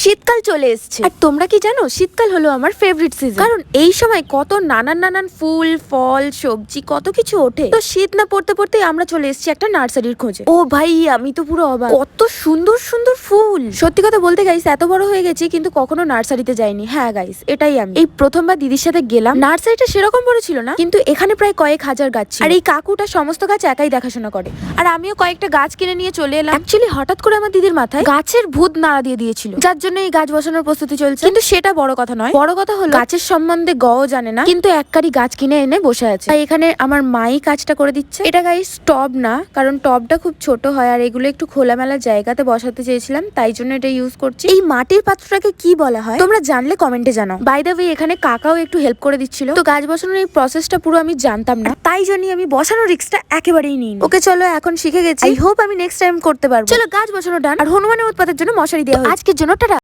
শীতকাল চলে এসছে, আর তোমরা কি জানো শীতকাল হলো আমার ফেভারিট সিজন। কারণ এই সময় কত নানান ফুল ফল সবজি কত কিছু ওঠে। তো শীত না পড়তে পড়তে আমরা চলে এসেছি একটা নার্সারির খোঁজে। ও ভাই, আমি তো পুরো অবাক, কত সুন্দর সুন্দর ফুল। সত্যি কথা বলতে গাইস, এত বড় হয়ে গেছি কিন্তু কখনো নার্সারিতে যাইনি। হ্যাঁ গাইস, এটাই আমি এই প্রথমবার দিদির সাথে গেলাম। নার্সারিটা সেরকম বড় ছিল না, কিন্তু এখানে প্রায় কয়েক হাজার গাছ ছিল। আর এই কাকুটা সমস্ত গাছ একাই দেখাশোনা করে। আর আমিও কয়েকটা গাছ কিনে নিয়ে চলে এলাম। অ্যাকচুয়ালি হঠাৎ করে আমার দিদির মাথায় গাছের ভূত নাড়া দিয়ে দিয়েছিল, যার জন্য এই গাছ বসানোর প্রস্তুতি চলছে। কিন্তু সেটা বড় কথা নয়, বড় কথা হলো গাছের সম্বন্ধে গও জানে না, কিন্তু এককারি গাছ কিনে এনে বসে আছে। তাই এখানে আমার মাই কাজটা করে দিচ্ছে। এটা গাইস টব না, কারণ টবটা খুব ছোট হয় আর এগুলো একটু খোলামেলা জায়গাতে বসাতে চেয়েছিলাম, তাই জন্য এটা ইউজ করছি। এই মাটির পাত্রটাকে কি বলা হয় তোমরা জানলে কমেন্টে জানাও। বাই দ্য ওয়ে, এখানে কাকাও একটু হেল্প করে দিচ্ছিল। তো গাছ বসানোর এই প্রসেসটা পুরো আমি জানতাম না, তাই জন্য আমি বসানোর রিস্কটা একেবারেই নিই। ওকে চলো, এখন শিখে গেছি। আই হোপ আমি নেক্সট টাইম করতে পারবো। চলো গাছ বসানো ডান। আর হনুমানের উৎপাতের জন্য মশারি দেওয়া হয়। আজকের জন্য টাটা।